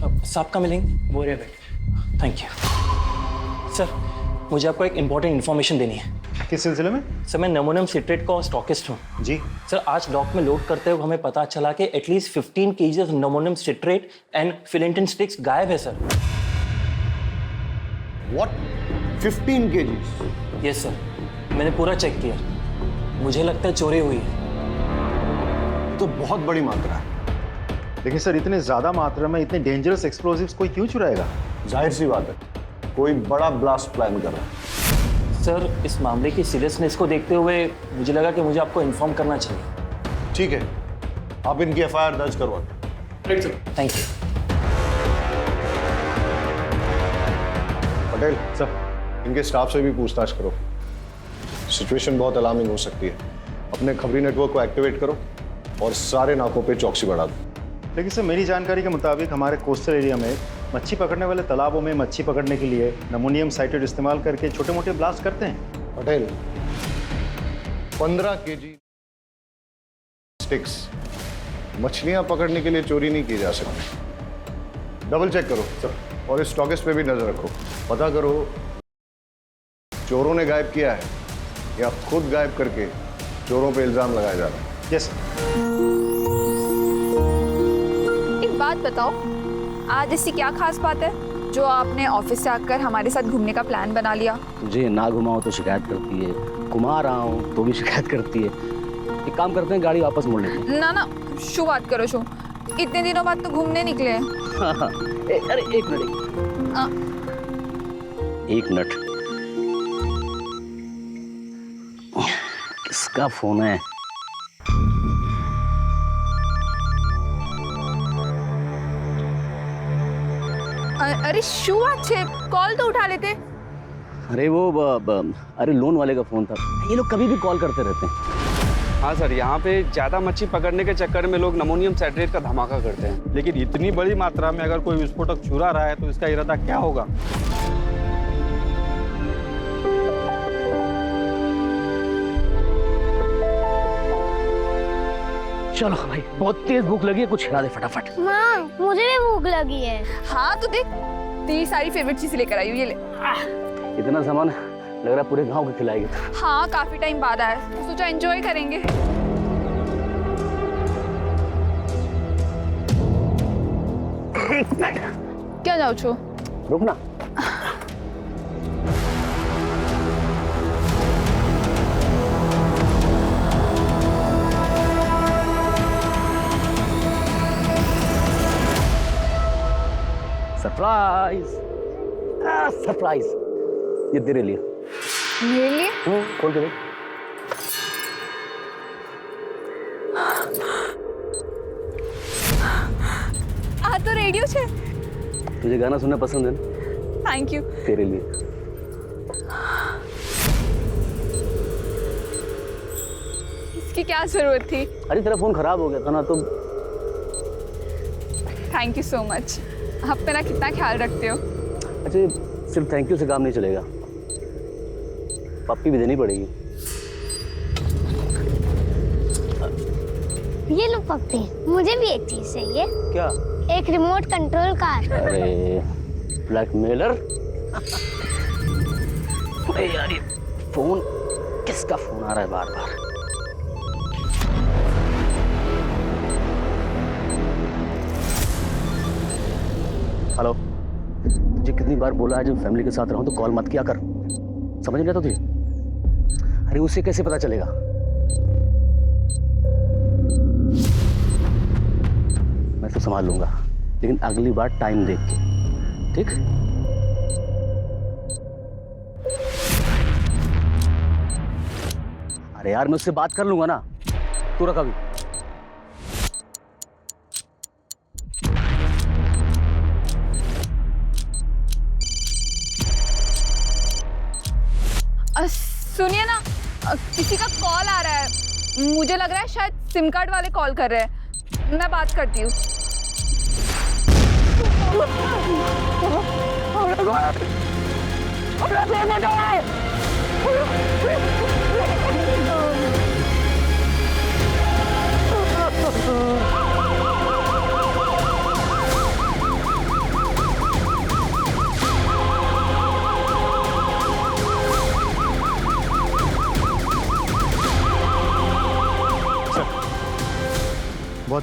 साहब का मिलेंगे? वो रहे बैठ। Thank you sir. मुझे आपको एक इम्पोर्टेंट इन्फॉर्मेशन देनी है। किस सिलसिले में? सर मैं नमोनियम सिट्रेट का स्टॉकिस्ट हूँ। जी सर आज डॉक में लोड करते हुए हमें पता चला कि at least 15 kg ammonium citrate and फिलेंटिन स्टिक्स गायब है sir. What? 15 kg? Yes sir, मैंने पूरा चेक किया। मुझे लगता है चोरी हुई है। तो बहुत बड़ी मात्रा है। लेकिन सर इतने ज्यादा मात्रा में इतने डेंजरस एक्सप्लोजिव्स कोई क्यों चुराएगा? जाहिर सी बात है, कोई बड़ा ब्लास्ट प्लान कर रहा है। सर इस मामले की सीरियसनेस को देखते हुए मुझे लगा कि मुझे आपको इन्फॉर्म करना चाहिए। ठीक है, आप इनकी एफआईआर दर्ज करवा। Right sir. Thank you. Patel sir, इनके स्टाफ से भी पूछताछ करो। सिचुएशन बहुत अलार्मिंग हो सकती है। अपने खबरी नेटवर्क को एक्टिवेट करो और सारे नाकों पे चौकसी बढ़ा दो। लेकिन सर मेरी जानकारी के मुताबिक हमारे कोस्टल एरिया में मच्छी पकड़ने वाले तालाबों में मच्छी पकड़ने के लिए नमोनियम साइट्रेट इस्तेमाल करके छोटे मोटे ब्लास्ट करते हैं। पटेल, 15 kg स्टिक्स मछलियां पकड़ने के लिए चोरी नहीं की जा सकती। डबल चेक करो सर, और इस स्टॉकिस्ट पे भी नजर रखो। पता करो चोरों ने गायब किया है या खुद गायब करके चोरों पे इल्जाम लगाया जा रहा है। यस। एक बात बताओ, आज ऐसी क्या खास बात है जो आपने ऑफिस से आकर हमारे साथ घूमने का प्लान बना लिया? तुझे ना घुमाओ तो शिकायत करती है, घुमा रहा हूँ तो भी शिकायत करती है। एक काम करते हैं, गाड़ी वापस मोड़ लेते हैं। ना ना, शू बात करो शू। इतने दिनों बाद तो घूमने निकले हैं। अरे एक मिनट, एक मिनट। किसका फोन है? अरे शू अच्छे, कॉल तो उठा लेते। अरे वो अरे लोन वाले का फोन था। ये लोग कभी भी कॉल करते रहते हैं। हाँ सर, यहाँ पे ज़्यादा मच्छी पकड़ने के चक्कर में लोग नमोनियम साइट्रेट का धमाका करते हैं। लेकिन इतनी बड़ी मात्रा में अगर कोई विस्फोटक चुरा रहा है तो इसका इरादा क्या होगा? चलो भाई, बहुत तेज भूख लगी है, कुछ खिला दे फटाफट। माँ, मुझे भी भूख लगी है। हाँ तो देख, तेरी सारी फेवरेट चीजें लेकर आई हूँ, ये ले। इतना सामान लग रहा है पूरे गांव को खिलाएगी। हाँ काफी टाइम बाद आया, तो सोचा एंजॉय करेंगे। क्या जाओ छो? रुकना। सरप्राइज, सरप्राइज, ये तेरे लिए। मेरे लिए? खोल के देख। आ तो रेडियो छे। तुझे गाना सुनना पसंद है ना? Thank you. तेरे लिए। इसकी क्या जरूरत थी? अरे तेरा फोन खराब हो गया था ना, तो थैंक यू सो मच। आप मेरा कितना ख्याल रखते हो। अच्छा, सिर्फ थैंक यू से काम नहीं चलेगा, पप्पी भी देनी पड़ेगी। ये लो पप्पी, मुझे भी एक चीज चाहिए। क्या? एक रिमोट कंट्रोल कार। अरे ब्लैकमेलर। अरे यार, ये फोन, किसका फोन आ रहा है बार बार? हेलो, तुझे कितनी बार बोला है जब फैमिली के साथ रहूं तो कॉल मत किया कर। समझ नहीं आता तुझे? अरे उसे कैसे पता चलेगा? मैं तो संभाल लूंगा, लेकिन अगली बार टाइम देख के, ठीक? अरे यार, मैं उससे बात कर लूंगा ना, तू रख अभी। सुनिए ना, किसी का कॉल आ रहा है। मुझे लग रहा है शायद सिम कार्ड वाले कॉल कर रहे हैं। मैं बात करती हूँ।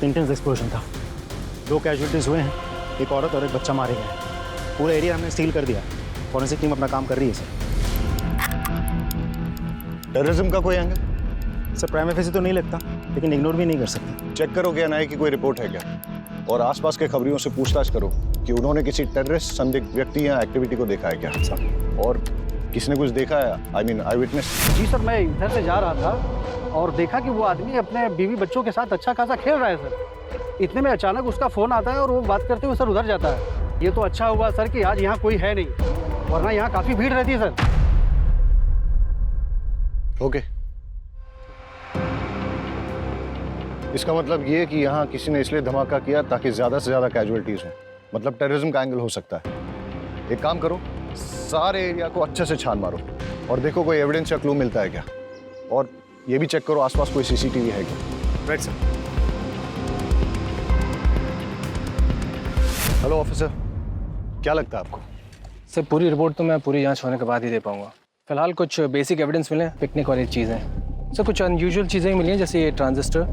बहुत इंटेंस एक्सप्लोजन था। 2 कैजुअलिटीज़ हुए हैं, एक औरत और एक बच्चा मारे गए। पूरा एरिया हमने सील कर दिया। फॉरेंसिक टीम अपना काम कर रही है सर। टेररिज्म का कोई एंगल? सर प्राइम फेसी तो नहीं लगता, लेकिन इग्नोर भी नहीं कर सकते। चेक करो क्या एनआईए की कोई रिपोर्ट है क्या, और आसपास के खबरियों से पूछताछ करो कि उन्होंने किसी टेररिस्ट संदिग्ध व्यक्ति या एक्टिविटी को देखा है क्या, और किसने कुछ देखा है, आई मीन आई विटनेस। जी सर, मैं इधर से जा रहा था और देखा कि वो आदमी अपने बीवी बच्चों के साथ अच्छा खासा खेल रहा है सर। इतने में अचानक उसका फ़ोन आता है और वो बात करते हुए सर उधर जाता है। ये तो अच्छा हुआ सर कि आज यहाँ कोई है नहीं, वरना यहाँ काफ़ी भीड़ रहती है सर। ओके, इसका मतलब ये कि यहाँ किसी ने इसलिए धमाका किया ताकि ज्यादा से ज्यादा कैजुअलिटीज हो, मतलब टेररिज्म का एंगल हो सकता है। एक काम करो, सारे एरिया को अच्छे से छान मारो और देखो कोई एविडेंस या क्लू मिलता है क्या, और ये भी चेक करो आसपास कोई सीसीटीवी है क्या। Right sir. हेलो ऑफिसर, क्या लगता है आपको? सर पूरी रिपोर्ट तो मैं पूरी जांच होने के बाद ही दे पाऊंगा। फिलहाल कुछ बेसिक एविडेंस मिले, पिकनिक वाली चीज़ें। सर कुछ अनयूजुअल चीज़ें मिली हैं, जैसे ये ट्रांजिस्टर,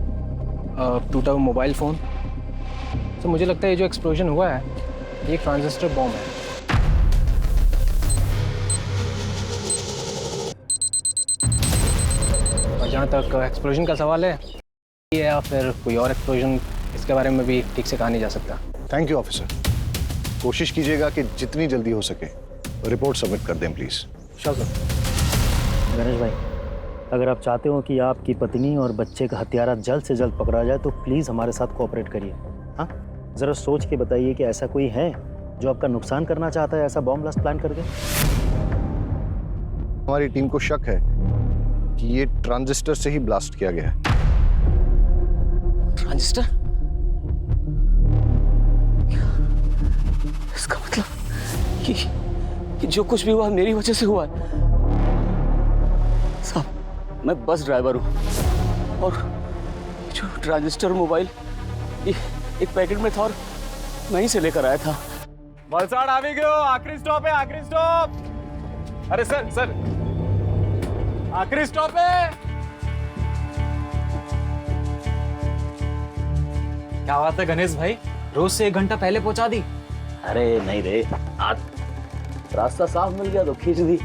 टूटा हुआ मोबाइल फ़ोन। तो मुझे लगता है ये जो एक्सप्लोजन हुआ है ये एक ट्रांजिस्टर बॉम्ब है। और जहाँ तक एक्सप्लोजन का सवाल है, ये या फिर कोई और एक्सप्लोजन, इसके बारे में भी ठीक से कहा नहीं जा सकता। Thank you officer. कोशिश कीजिएगा कि जितनी जल्दी हो सके रिपोर्ट सबमिट कर दें प्लीज़। Sure sir. गणेश भाई, अगर आप चाहते हो कि आपकी पत्नी और बच्चे का हत्यारा जल्द से जल्द पकड़ा जाए तो प्लीज़ हमारे साथ कोऑपरेट करिए। हाँ, ज़रा सोच के बताइए कि ऐसा कोई है जो आपका नुकसान करना चाहता है ऐसा बॉम्ब ब्लास्ट प्लान करके। हमारी टीम को शक है कि ये ट्रांजिस्टर से ही ब्लास्ट किया गया है। ट्रांजिस्टर? इसका मतलब कि जो कुछ भी हुआ मेरी वजह से हुआ है। साहब, मैं बस ड्राइवर हूँ और जो ट्रांजिस्टर मोबाइल एक पैकेट में था और वहीं से लेकर आया था। वलसाड आ भी गयो, आखिरी स्टॉप है, आखिरी स्टॉप। अरे सर सर, आखिरी स्टॉप है। क्या बात है गणेश भाई, रोज से 1 घंटा पहले पहुंचा दी। अरे नहीं रे, आज रास्ता साफ मिल गया तो खींच दी।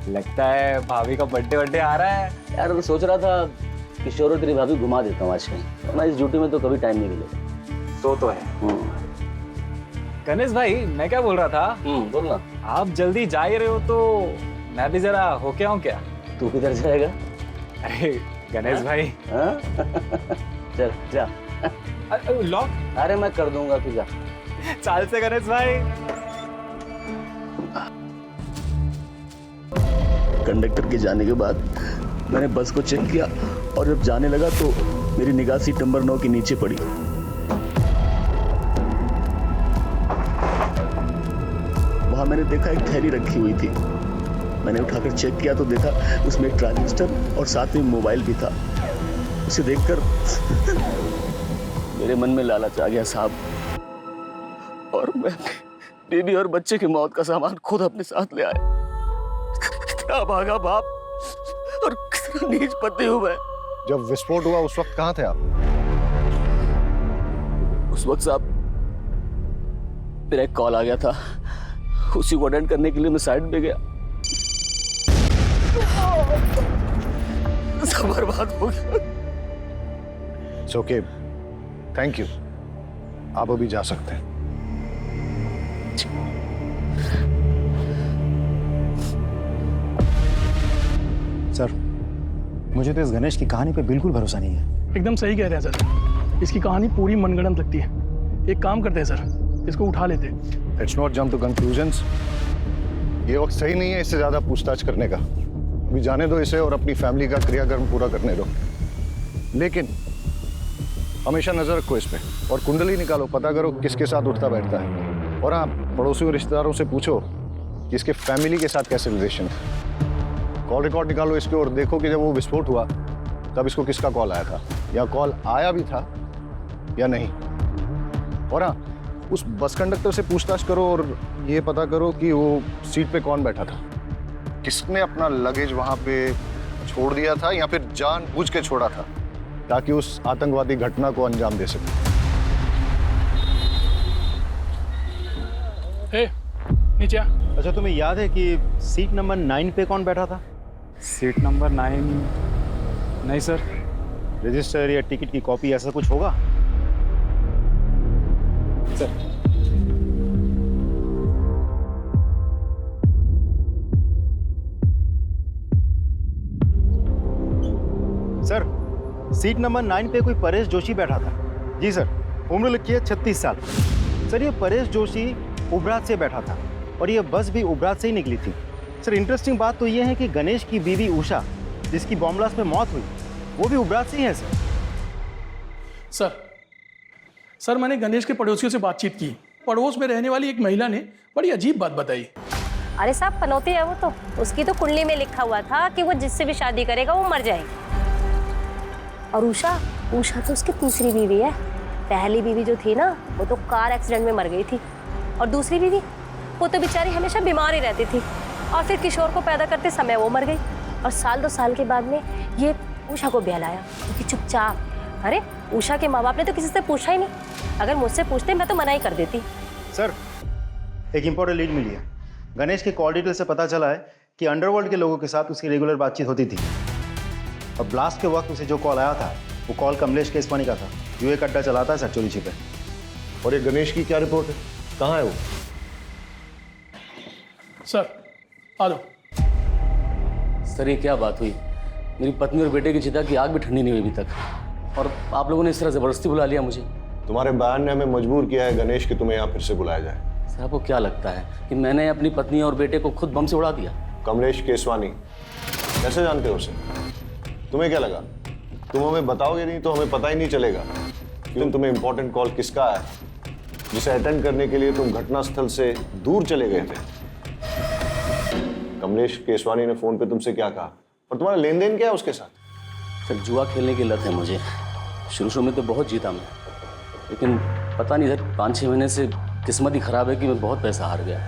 लगता है भाभी का बर्थडे आ रहा है। यार मैं सोच रहा था किशोर और तेरी भाभी घुमा देता हूँ आज कहीं, वरना इस ड्यूटी में तो कभी टाइम नहीं मिलेगा। तो है। गणेश भाई, मैं क्या बोल रहा था, बोलना। आप जल्दी जा ही रहे हो तो मैं भी जरा होके आऊं क्या? तू किधर जाएगा? अरे गणेश भाई। चल जा। लॉक? अरे मैं कर दूंगा, तू जा। चाल से गणेश भाई। कंडक्टर के जाने के बाद मैंने बस को चेक किया और जब जाने लगा तो मेरी निगाह सीट नंबर 9 के नीचे पड़ी। वहां मैंने देखा एक थैली रखी हुई थी। मैंने उठाकर चेक किया तो देखा उसमें एक ट्रांजिस्टर और साथ में मोबाइल भी था। उसे देखकर मेरे मन में लालच आ गया साहब, और मैं बीबी और बच्चे की मौत का सामान खुद अपने साथ ले आया। कितना भागा बाप और कितना नीच पति हूं मैं। जब विस्फोट हुआ उस वक्त कहाँ थे आप? उस वक्त साहब मेरा एक कॉल आ गया था, उसी को अटेंड करने के लिए मैं साइड पे गया। सब बर्बाद हो गया। It's okay, thank you. आप अभी जा सकते हैं। सर, मुझे तो इस गणेश की कहानी पे बिल्कुल भरोसा नहीं है। एकदम सही कह रहे हैं सर, इसकी कहानी पूरी मनगढ़ंत लगती है। एक काम करते हैं सर, इसको उठा लेते हैं। Let's not jump to conclusions. ये वक्त सही नहीं है इससे ज्यादा पूछताछ करने का। अभी जाने दो इसे और अपनी फैमिली का क्रियाकर्म पूरा करने दो। लेकिन हमेशा नजर रखो इस पे और कुंडली निकालो, पता करो किसके साथ उठता बैठता है। और हाँ, पड़ोसियों रिश्तेदारों से पूछो कि इसके फैमिली के साथ कैसे रिलेशन है। कॉल रिकॉर्ड निकालो इसके और देखो कि जब वो विस्फोट हुआ तब इसको किसका कॉल आया था, या कॉल आया भी था या नहीं। और हाँ, उस बस कंडक्टर से पूछताछ करो और ये पता करो कि वो सीट पे कौन बैठा था, किसने अपना लगेज वहां पे छोड़ दिया था या फिर जानबूझ के छोड़ा था। ताकि उस आतंकवादी घटना को अंजाम दे सके। ए, नीचे आ। अच्छा, तुम्हें याद है कि सीट नंबर 9 पे कौन बैठा था? Seat number 9? नहीं सर। रजिस्टर या टिकट की कॉपी ऐसा कुछ होगा? सर सर, सीट नंबर 9 पे कोई परेश जोशी बैठा था। जी सर। उम्र लिखी है 36 साल। सर, ये परेश जोशी उबरात से बैठा था और ये बस भी उबरात से ही निकली थी। सर, इंटरेस्टिंग बात तो ये है कि गणेश की बीवी उषा, जिसकी बॉम्ब ब्लास्ट में मौत हुई, वो भी उबरात से ही है सर। सर, मैंने गणेश के पड़ोसियों से बातचीत की। पड़ोस में रहने वाली एक महिला ने बड़ी अजीब बात बताई। अरे साहब, पनौती है वो तो। उसकी तो कुंडली में लिखा हुआ था कि वो जिससे भी शादी करेगा वो मर जाएगी। और उषा तो उसकी तीसरी बीवी है। पहली बीवी जो थी ना, वो तो कार एक्सीडेंट में मर गई थी। और दूसरी बीवी, वो तो बेचारी हमेशा बीमार ही रहती थी। और फिर किशोर को पैदा करते समय वो मर गई। और 2 साल के बाद में ये उषा को ब्याह लाया, क्योंकि चुपचाप। अरे उषा के माँ बाप ने तो किसी से पूछा ही नहीं। अगर मुझसे पूछते मैं तो मना ही कर देती। सर, एक इंपॉर्टेंट लीड मिली है। गणेश के कॉल डिटेल से पता चला है कि अंडरवर्ल्ड के लोगों के साथ उसकी रेगुलर बातचीत होती थी। और ब्लास्ट के वक्त उसे जो कॉल आया था, वो कॉल कमलेश केसवानी का था, जो एक अड्डा चलाता है सर, चोरी छिपे। और ये गणेश की क्या रिपोर्ट है? कहाँ है वो? सर, आ जाओ। सर, ये क्या बात हुई? मेरी पत्नी और बेटे की चिता की आग भी ठंडी नहीं हुई अभी तक, और आप लोगों ने इस तरह जबरदस्ती बुला लिया मुझे। तुम्हारे बयान ने हमें मजबूर किया है गणेश कि तुम्हें यहाँ फिर से बुलाया जाए। सर, आपको क्या लगता है कि मैंने अपनी पत्नी और बेटे को खुद बम से उड़ा दिया? कमलेश केसवानी, कैसे जानते हो उसे? तुम्हें क्या लगा तुम हमें बताओगे नहीं तो हमें पता ही नहीं चलेगा कि तुम्हें इंपॉर्टेंट कॉल किसका है, जिसे अटेंड करने के लिए तुम घटनास्थल से दूर चले गए थे? कमलेश केसवानी ने फोन पे तुमसे क्या कहा और तुम्हारा लेन देन क्या है उसके साथ? सर, जुआ खेलने की लत है मुझे। शुरू में तो बहुत जीता मैं, लेकिन पता नहीं सर, 5-6 महीने से किस्मत ही खराब है कि मैं बहुत पैसा हार गया।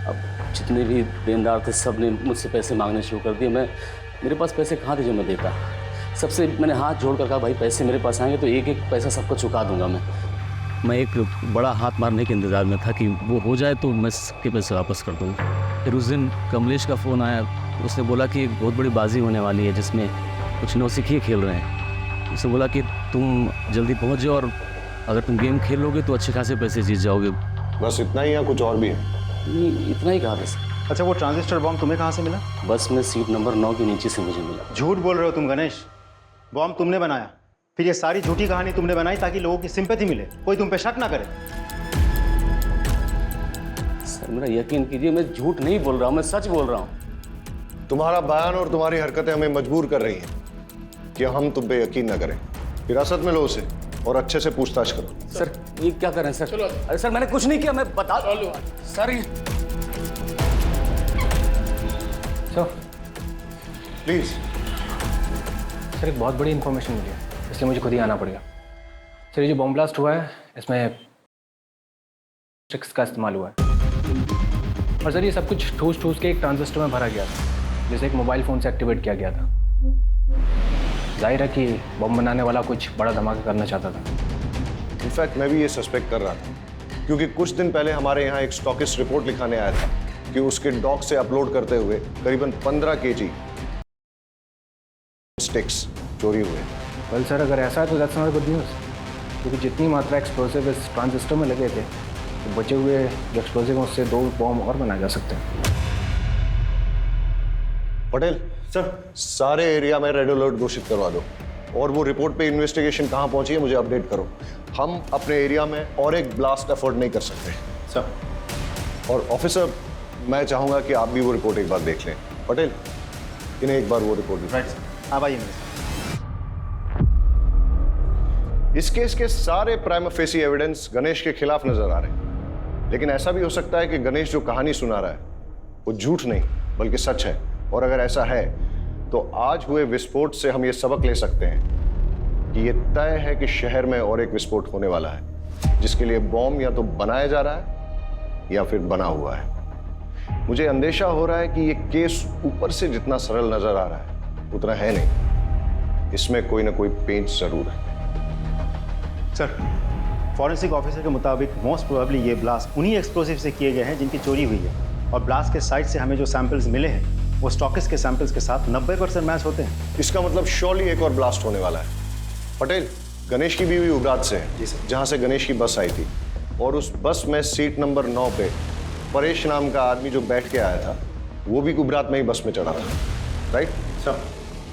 अब जितने भी देनदार थे सब ने मुझसे पैसे मांगने शुरू कर दिए। मेरे पास पैसे कहाँ थे जो मैं देता? सबसे मैंने हाथ जोड़ कर कहा, भाई पैसे मेरे पास आएंगे तो एक पैसा सबको चुका दूंगा मैं एक बड़ा हाथ मारने के इंतज़ार में था कि वो हो जाए तो मैं सबके पैसे वापस कर दूँगा। फिर उस दिन कमलेश का फ़ोन आया, उसने बोला कि एक बहुत बड़ी बाजी होने वाली है जिसमें कुछ नौसिखिए खेल रहे हैं। उसने बोला कि तुम जल्दी पहुँच जाओ और अगर तुम गेम खेल लोगे तो अच्छे खासे पैसे जीत जाओगे। बस इतना ही या कुछ और भी है? नहीं, इतना ही कहा था सर। अच्छा, वो ट्रांजिस्टर बॉम्ब तुम्हें कहाँ से मिला? बस में सीट नंबर 9 के नीचे से मुझे मिला। झूठ बोल रहे हो तुम गणेश। बॉम्ब तुमने बनाया, फिर ये सारी झूठी कहानी तुमने बनाई ताकि लोगों की सिंपैथी मिले, कोई तुम पे शक ना करे। सर, मेरा यकीन कीजिए, मैं झूठ नहीं बोल रहा हूँ, मैं सच बोल रहा हूँ। तुम्हारा बयान और तुम्हारी हरकतें हमें मजबूर कर रही हैं कि हम तुम पे यकीन न करें। हिरासत में लो उसे और अच्छे से पूछताछ करो। सर, ये क्या करें सर? अरे सर, मैंने कुछ नहीं किया, मैं बता सर। प्लीज सर, एक बहुत बड़ी इन्फॉर्मेशन मिली है, इसलिए मुझे खुद ही आना पड़ेगा। सर, ये जो बॉम्ब ब्लास्ट हुआ है इसमें ट्रिक्स का इस्तेमाल हुआ है। और सर, ये सब कुछ ठूस के एक ट्रांजिस्टर में भरा गया था, जिसे एक मोबाइल फ़ोन से एक्टिवेट किया गया था। जाहिर है कि बम बनाने वाला कुछ बड़ा धमाका करना चाहता था। इनफैक्ट मैं भी ये सस्पेक्ट कर रहा था, क्योंकि कुछ दिन पहले हमारे यहाँ एक स्टॉकिस्ट रिपोर्ट लिखाने आया था कि उसके डॉक से अपलोड करते हुए करीबन 15 kg स्टिक्स चोरी हुए। वेल सर, अगर ऐसा है तो दैट्स नॉट गुड न्यूज़, क्योंकि जितनी मात्रा एक्सप्लोसिव इस ट्रांजिस्टर में लगे थे, तो बचे हुए जो एक्सप्लोसिव हैं उससे 2 बॉम्ब और बनाए जा सकते हैं। पटेल सर, सारे एरिया में रेड अलर्ट घोषित करवा दो और वो रिपोर्ट पे इन्वेस्टिगेशन कहाँ पहुंची है मुझे अपडेट करो। हम अपने एरिया में और एक ब्लास्ट अफोर्ड नहीं कर सकते सर। और ऑफिसर, मैं चाहूंगा कि आप भी वो रिपोर्ट एक बार देख लें। पटेल, इन्हें एक बार वो रिपोर्ट भी। राइट सर, हाँ भाई। इस केस के सारे प्राइमा फेसी एविडेंस गणेश के खिलाफ नजर आ रहे हैं, लेकिन ऐसा भी हो सकता है कि गणेश जो कहानी सुना रहा है वो झूठ नहीं बल्कि सच है। और अगर ऐसा है तो आज हुए विस्फोट से हम ये सबक ले सकते हैं कि ये तय है कि शहर में और एक विस्फोट होने वाला है, जिसके लिए बॉम्ब या तो बनाया जा रहा है या फिर बना हुआ है। मुझे अंदेशा हो रहा है कि ये केस ऊपर से जितना सरल नजर आ रहा है उतना है नहीं। इसमें कोई ना कोई पेंच जरूर है। सर, फॉरेंसिक ऑफिसर के मुताबिक मोस्ट प्रोबेबली ये ब्लास्ट उन्हीं एक्सप्लोसिव से किए गए हैं जिनकी चोरी हुई है, और ब्लास्ट के साइट से हमें जो सैंपल्स मिले हैं वो स्टॉकिस्ट के सैंपल्स के साथ 90% मैच होते हैं। इसका मतलब श्योरली एक और ब्लास्ट होने वाला है। पटेल, गणेश की बीवी उबरात से है, जहां से गणेश की बस आई थी, और उस बस में सीट नंबर 9 पे परेश नाम का आदमी जो बैठ के आया था वो भी उबरात में ही बस में चढ़ा था, राइट? सर,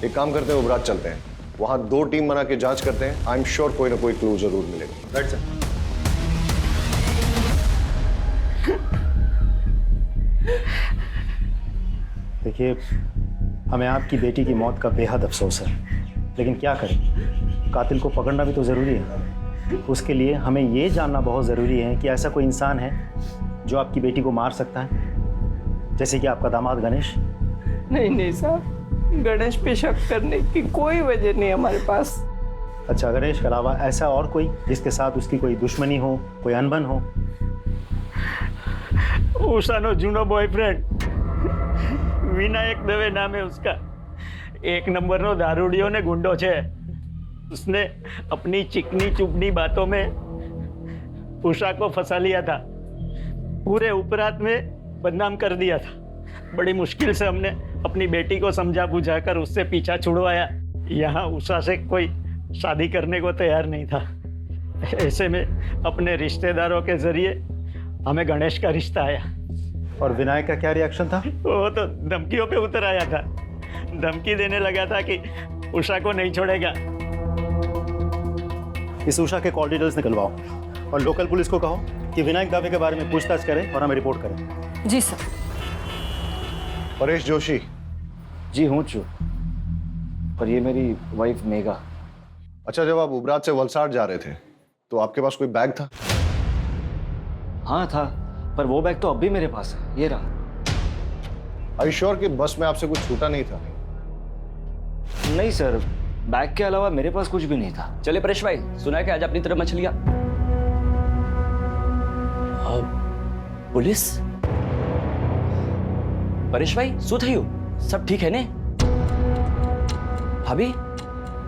एक काम करते हैं, उबरात चलते हैं, वहां 2 टीम बना के जांच करते हैं। आई एम श्योर कोई ना कोई क्लू जरूर मिलेगा। Right sir. देखिए, हमें आपकी बेटी की मौत का बेहद अफसोस है, लेकिन क्या करें, कातिल को पकड़ना भी तो ज़रूरी है। उसके लिए हमें ये जानना बहुत ज़रूरी है कि ऐसा कोई इंसान है जो आपकी बेटी को मार सकता है, जैसे कि आपका दामाद गणेश। नहीं साहब, गणेश पे शक करने की कोई वजह नहीं हमारे पास। अच्छा, गणेश के अलावा ऐसा और कोई जिसके साथ उसकी कोई दुश्मनी हो, कोई अनबन हो? उषानो जूनो बॉयफ्रेंड विनायक दवे नाम है उसका। 1 नंबर दारूडियो ने गुंडो छे। उसने अपनी चिकनी चुपनी बातों में उषा को फंसा लिया था, पूरे उपरात में बदनाम कर दिया था। बड़ी मुश्किल से हमने अपनी बेटी को समझा बुझाकर उससे पीछा छुड़वाया। यहाँ उषा से कोई शादी करने को तैयार नहीं था। ऐसे में अपने रिश्तेदारों के जरिए हमें गणेश का रिश्ता आया। और विनायक का क्या रिएक्शन था? वो तो धमकियों पे उतर आया था, धमकी देने लगा था कि उषा को नहीं छोड़ेगा। इस उषा के कॉल डिटेल्स निकलवाओ और लोकल पुलिस को कहो कि विनायक दावे के बारे में पूछताछ करें और हमें रिपोर्ट करें। जी सर। परेश जोशी। जी हूँ चू, पर ये मेरी वाइफ मेघा। अच्छा, जब आप उबरात से वलसाड़ जा रहे थे तो आपके पास कोई बैग था? हाँ था, पर वो बैग तो अब भी मेरे पास है, ये रहा। Are you sure कि बस में आपसे कुछ छूटा नहीं था? नहीं सर, बैग के अलावा मेरे पास कुछ भी नहीं था। चले परेश भाई, सुना है कि आज अपनी तरफ मछलियां। पुलिस? परेश भाई सु थी सब ठीक है ने? भाभी?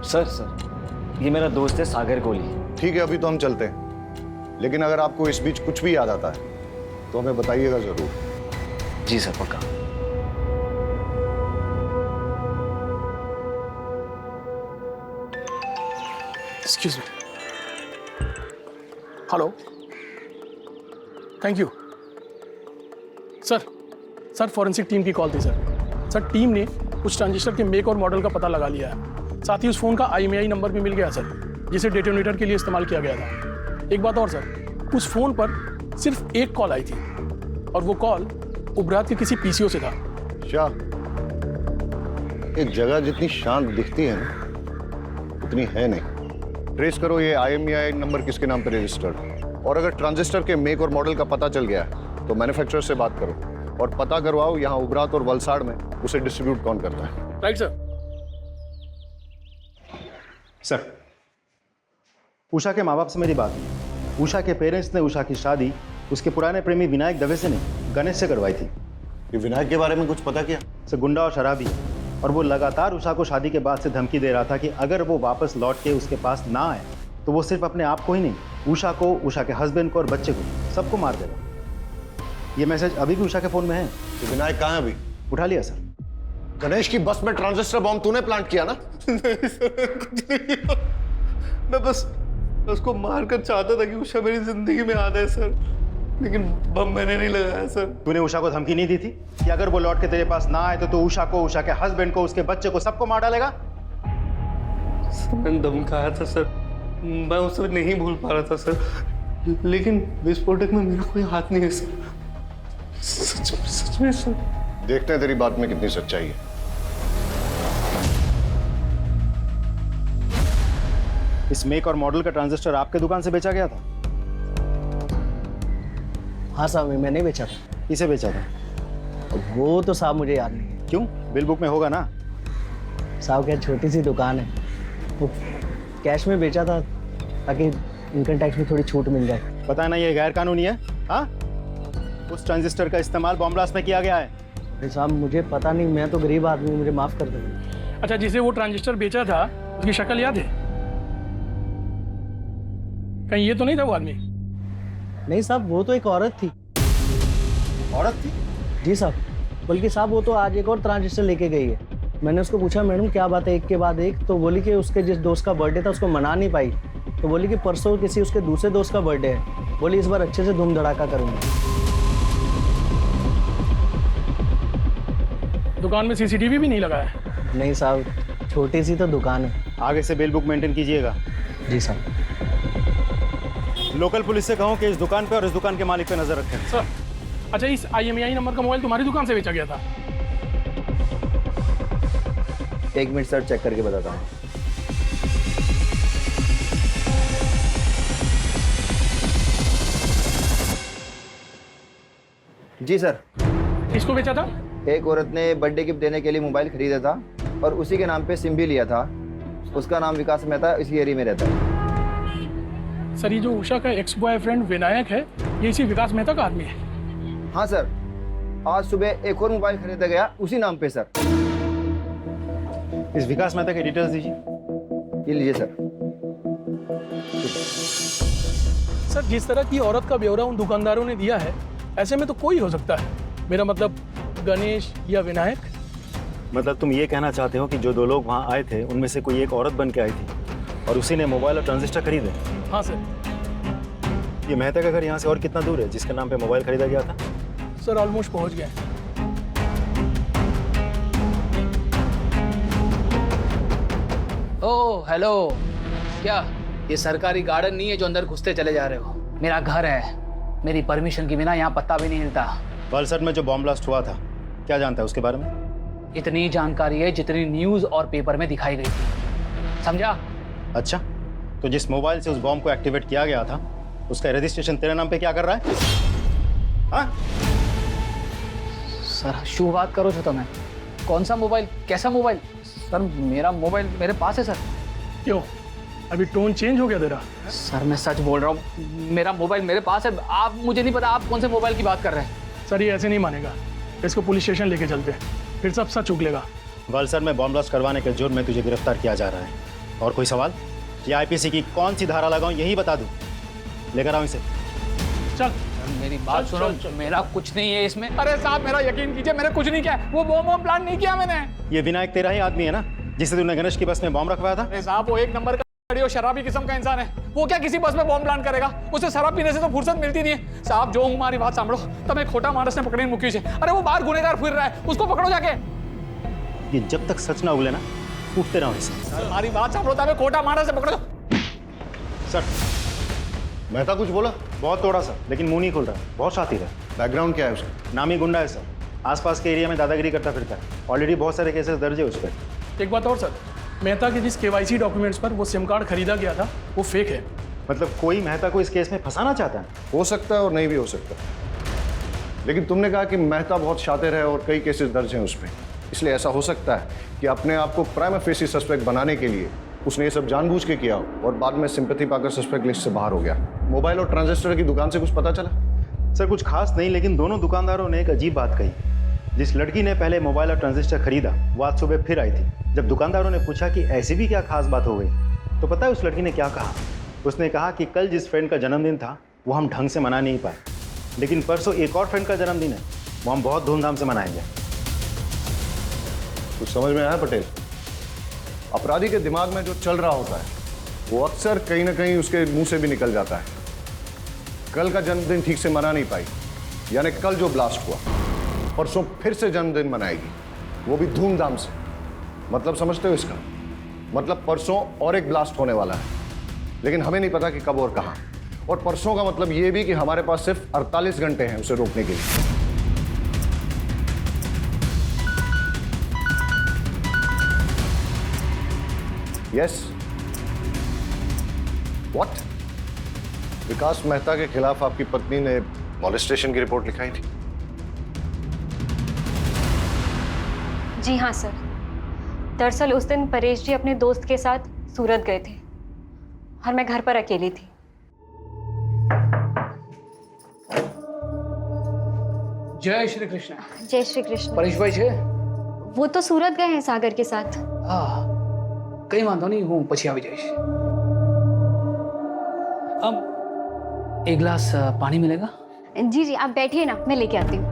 सर ये मेरा दोस्त है सागर कोहली। ठीक है, अभी तो हम चलते हैं, लेकिन अगर आपको इस बीच कुछ भी याद आता है तो हमें बताइएगा जरूर। जी सर, पक्का। Excuse me. Hello, thank you sir, forensic team की कॉल थी सर। टीम ने उस ट्रांजिस्टर के मेक और मॉडल का पता लगा लिया है। साथ ही उस फोन का IMEI नंबर भी मिल गया सर, जिसे डेटोनेटर के लिए इस्तेमाल किया गया था। एक बात और सर, उस फोन पर सिर्फ एक कॉल आई थी और वो कॉल उबरात के किसी PCO से था। शाह, एक जगह जितनी शांत दिखती है ना, उतनी है नहीं। ट्रेस करो ये IMEI नंबर किसके नाम पर रजिस्टर्ड, और अगर ट्रांजिस्टर के मेक और मॉडल का पता चल गया है तो मैन्युफैक्चरर से बात करो और पता करवाओ यहाँ उबरात और वलसाड़ में उसे डिस्ट्रीब्यूट कौन करता है। Right sir. सर, उषा के माँ बाप से मेरी बात हुई। उषा के पेरेंट्स ने उषा की शादी उसके पुराने प्रेमी विनायक दवे से नहीं, गणेश से करवाई थी। ये विनायक के बारे में कुछ पता किया? सर, गुंडा और शराबी है, और वो लगातार उषा को शादी के बाद से धमकी दे रहा था कि अगर वो वापस लौट के उसके पास ना आए तो वो सिर्फ अपने आप को ही नहीं, उषा को, उषा के हस्बैंड को और बच्चे को, सबको मार देगा। ये मैसेज अभी भी उषा के फोन में है। तो विनायक कहाँ है अभी? उठा लिया सर। गणेश की बस में ट्रांजिस्टर बॉम्ब तूने प्लांट किया ना? मैं बस उसको मारकर चाहता था कि उषा मेरी जिंदगी में आ जाए सर, लेकिन बम मैंने नहीं लगाया सर। तूने उषा को धमकी नहीं दी थी कि अगर वो लौट के तेरे पास ना आए तो तू उषा को, उषा के हस्बैंड को, उसके बच्चे को, सबको मार डालेगा? मैंने धमकाया था सर, मैं उसे नहीं भूल पा रहा था सर, लेकिन विस्फोटक में मेरा कोई हाथ नहीं है सर। सच में सर। देखते हैं तेरी बात में कितनी सच्चाई है। इस मेक और मॉडल का ट्रांजिस्टर आपके दुकान से बेचा गया था? हाँ साहब, मैंने बेचा था। किसे बेचा था? वो तो साहब मुझे याद नहीं। क्यों? बिल बुक में होगा ना। साहब क्या छोटी सी दुकान है, वो कैश में बेचा था ताकि इनकम टैक्स में थोड़ी छूट मिल जाए। पता है ना ये गैर कानूनी है। हाँ, उस ट्रांजिस्टर का इस्तेमाल बॉम्ब ब्लास्ट में किया गया है। अरे साहब मुझे पता नहीं, मैं तो गरीब आदमी हूँ, मुझे माफ़ कर दो। अच्छा, जिसे वो ट्रांजिस्टर बेचा था उसकी शक्ल याद है? कहीं ये तो नहीं था वो आदमी? नहीं साहब, वो तो एक औरत थी। औरत थी? जी साहब, बल्कि साहब वो तो आज एक और ट्रांजिस्टर लेके गई है। मैंने उसको पूछा मैडम क्या बात है एक के बाद एक, तो बोली कि उसके जिस दोस्त का बर्थडे था उसको मना नहीं पाई, तो बोली कि परसों किसी उसके दूसरे दोस्त का बर्थडे है, बोली इस बार अच्छे से धूम धड़ाका करूँगी। दुकान में सीसीटीवी भी नहीं लगा है? नहीं साहब, छोटी सी तो दुकान है। आगे से बिल बुक मेंटेन कीजिएगा। जी साहब। लोकल पुलिस से कहो कि इस दुकान पे और इस दुकान के मालिक पे नजर रखें। सर, अच्छा इस IMEI नंबर का मोबाइल तुम्हारी दुकान से बेचा गया था? 1 मिनट सर, चेक करके बताता हूँ। जी सर। किसको बेचा था? एक औरत ने बर्थडे गिफ्ट देने के लिए मोबाइल खरीदा था और उसी के नाम पे सिम भी लिया था। उसका नाम विकास मेहता, इसी एरिया में रहता है। सर ये जो उषा का एक्स बॉयफ्रेंड विनायक है, ये इसी विकास मेहता का आदमी है? हाँ सर, आज सुबह एक और मोबाइल खरीदा गया उसी नाम पे सर। इस विकास मेहता के डिटेल्स दीजिए। ये लीजिए सर। सर जिस तरह की औरत का ब्यौरा उन दुकानदारों ने दिया है, ऐसे में तो कोई हो सकता है। मेरा मतलब गणेश या विनायक। मतलब तुम ये कहना चाहते हो कि जो 2 लोग वहाँ आए थे उनमें से कोई एक औरत बन के आई थी और उसी ने मोबाइल और ट्रांजिस्टर खरीदे? हाँ सर। ये मेहता का घर यहाँ से और कितना दूर है जिसके नाम पे मोबाइल खरीदा गया था? सर ऑलमोस्ट पहुँच गए। ओह हेलो, क्या ये सरकारी गार्डन नहीं है जो अंदर घुसते चले जा रहे हो? मेरा घर है, मेरी परमिशन के बिना यहाँ पत्ता भी नहीं हिलता। वलसड में जो बॉम्ब ब्लास्ट हुआ था, क्या जानता है उसके बारे में? इतनी जानकारी है जितनी न्यूज़ और पेपर में दिखाई गई थी, समझा? अच्छा, तो जिस मोबाइल से उस बॉम्ब को एक्टिवेट किया गया था उसका रजिस्ट्रेशन तेरे नाम पे क्या कर रहा है? हाँ? सर शुभ बात करो तो मैं, कौन सा मोबाइल, कैसा मोबाइल? सर मेरा मोबाइल मेरे पास है सर। क्यों, अभी टोन चेंज हो गया तेरा? सर मैं सच बोल रहा हूँ, मेरा मोबाइल मेरे पास है। आप, मुझे नहीं पता आप कौन से मोबाइल की बात कर रहे हैं। सर ये ऐसे नहीं मानेगा, इसको पुलिस स्टेशन लेके चलते हैं, फिर सब सच उगलेगा। वलसड में बॉम्ब ब्लास्ट करवाने के जुर्म में तुझे गिरफ्तार किया जा रहा है। और कोई सवाल? ये IPC की कौन सी धारा लगाऊं यही बता दूं। लेकर आओ इसे। चल मेरी बात सुनो, मेरा कुछ नहीं है इसमें। अरे साहब मेरा यकीन कीजिए, मैंने कुछ नहीं किया, वो बॉम्ब प्लान नहीं किया मैंने। ये विनायक तेरा ही आदमी है ना, जिसे तूने गणेश की बस में बॉम्ब रखवाया था? अरे साहब वो एक नंबर का और शराबी किस्म का इंसान है, वो क्या किसी बस में बॉम्ब प्लान करेगा? उसे शराब पीने से तो फुर्सत मिलती नहीं है। साहब जो हमारी बात सांभो, तब एक खोटा मानस ने पकड़ी मुकी है। अरे वो बाहर गुनेगार फिर रहा है, उसको पकड़ो जाके। ये जब तक सच ना उगले ना, उठते रहो इसे। हमारी बात सांभो, तब एक खोटा मानस से पकड़ो। सर मेहता कुछ बोला? बहुत तोड़ा सर, लेकिन मुंह नहीं खुल रहा। बहुत शातिर है। बैकग्राउंड क्या है उसका? नामी गुंडा है सर, आसपास के एरिया में दादागिरी करता फिरता है। ऑलरेडी बहुत सारे केसेस दर्ज है उस पर। एक बात और सर, मेहता के जिस KYC डॉक्यूमेंट्स पर वो सिम कार्ड खरीदा गया था वो फेक है। मतलब कोई मेहता को इस केस में फंसाना चाहता है? हो सकता है और नहीं भी हो सकता, लेकिन तुमने कहा कि मेहता बहुत शातिर है और कई केसेस दर्ज हैं उस पर, इसलिए ऐसा हो सकता है कि अपने आप को प्राइमा फेसी सस्पेक्ट बनाने के लिए उसने ये सब जानबूझ के किया और बाद में सिंपैथी पाकर सस्पेक्ट लिस्ट से बाहर हो गया। मोबाइल और ट्रांजिस्टर की दुकान से कुछ पता चला? सर कुछ खास नहीं, लेकिन दोनों दुकानदारों ने एक अजीब बात कही। जिस लड़की ने पहले मोबाइल और ट्रांजिस्टर खरीदा वो आज सुबह फिर आई थी। जब दुकानदारों ने पूछा कि ऐसी भी क्या खास बात हो गई, तो पता है उस लड़की ने क्या कहा? उसने कहा कि कल जिस फ्रेंड का जन्मदिन था वो हम ढंग से मना नहीं पाए, लेकिन परसों एक और फ्रेंड का जन्मदिन है, वो हम बहुत धूमधाम से मनाएंगे। कुछ समझ में आया पटेल? अपराधी के दिमाग में जो चल रहा होता है वो अक्सर कहीं ना कहीं उसके मुंह से भी निकल जाता है। कल का जन्मदिन ठीक से मना नहीं पाई, यानी कल जो ब्लास्ट हुआ परसों फिर से जन्मदिन मनाएगी, वो भी धूमधाम से। मतलब समझते हो इसका? मतलब परसों और एक ब्लास्ट होने वाला है, लेकिन हमें नहीं पता कि कब और कहां। और परसों का मतलब ये भी कि हमारे पास सिर्फ 48 घंटे हैं उसे रोकने के लिए। Yes what? विकास मेहता के खिलाफ आपकी पत्नी ने मॉलेस्टेशन की रिपोर्ट लिखाई थी? जी हाँ सर, दरअसल उस दिन परेश जी अपने दोस्त के साथ सूरत गए थे और मैं घर पर अकेली थी। जय श्री कृष्ण। जय श्री कृष्ण। परेश भाई छे? वो तो सूरत गए हैं सागर के साथ। કંઈ વાંધો નહીં, હું પછી આવી જઈશ. एक गिलास पानी मिलेगा? जी जी, आप बैठिए ना, मैं लेके आती हूँ.